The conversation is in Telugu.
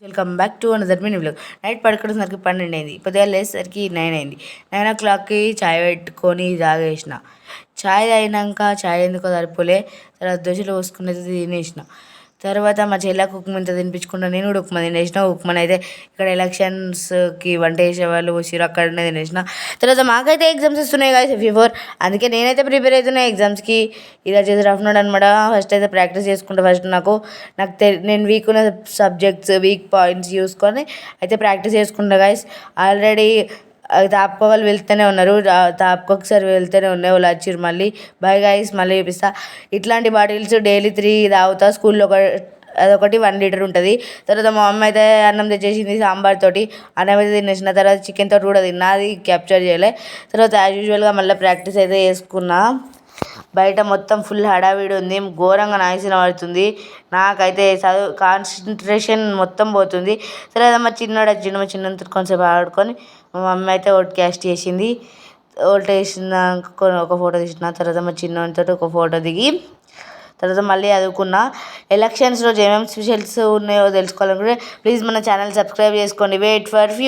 Welcome back to another mini vlog. Night పడుకునేసరికి 12 అయింది. పొద్దుగాల లేచేసరికి 9 అయింది. 9 o'clockకి చాయ్ పెట్టుకొని తాగేసిన. చాయ్ తాగినాక చాయ్ ఎందుకో సరిపోలే. తర్వాత దోశలు పోసుకుని అయితే తినేసిన. తర్వాత మా చెల్లకు ఉప్మా ఇంత తినిపించుకుంటా నేను కూడా ఉప్మా తినేసిన. ఉప్మాని అయితే ఇక్కడ ఎలక్షన్స్కి వంట చేసే వాళ్ళు పోసిర్రు, అక్కడనే తినేసిన. తర్వాత మాకైతే ఎగ్జామ్స్ వస్తున్నాయి కదా ఫీవర్, అందుకే నేనైతే ప్రిపేర్ అవుతున్నా ఎగ్జామ్స్కి. ఇలా చేసి రఫ్నాడు అనమాట. ఫస్ట్ అయితే ప్రాక్టీస్ చేసుకుంటా. ఫస్ట్ నాకు నేను వీక్ ఉన్న సబ్జెక్ట్స్ వీక్ పాయింట్స్ చూసుకొని అయితే ప్రాక్టీస్ చేసుకుంటా గైస్. ఆల్రెడీ తాపక వాళ్ళు వెళ్తూనే ఉన్నారు, తాపకొకసారి ఒకసారి వెళ్తూనే ఉన్నాయి, వాళ్ళు వచ్చిర్రు. మళ్ళీ బాయ్ గైస్, మళ్ళీ చూపిస్తా. ఇట్లాంటి బాటిల్స్ డైలీ 3 తాగుతా. స్కూల్లో అదొకటి 1 లీటర్ ఉంటుంది. తర్వాత మా అమ్మ అయితే అన్నం తెచ్చేసింది సాంబార్ తోటి. అన్నం అయితే తినేసిన. తర్వాత చికెన్ తోటి కూడా తిన్నా, అది క్యాప్చర్ చేయలే. తర్వాత యాజ్ యూజువల్గా మళ్ళీ ప్రాక్టీస్ అయితే చేసుకున్నా. బయట మొత్తం ఫుల్ హడావిడి ఉంది, ఘోరంగా నాయిస్ వినబడుతుంది. నాకైతే చదువు కాన్సన్ట్రేషన్ మొత్తం పోతుంది. తర్వాత మా చిన్నోడు వచ్చిండు, మా చిన్నతో కొంచెంసేపు ఆడుకొని మా మమ్మీ అయితే ఓట్ క్యాస్ట్ చేసింది. ఓట్ వేసినాక ఒక ఫోటో తీసిన. తర్వాత మా చిన్నోడితో ఒక ఫోటో దిగి తర్వాత మళ్ళీ చదువుకున్నా. ఎలక్షన్స్ రోజు ఏమేమి స్పెషల్స్ ఉన్నాయో తెలుసుకోవాలనుకుంటే ప్లీజ్ మన ఛానల్ సబ్స్క్రైబ్ చేసుకోండి. Wait for few.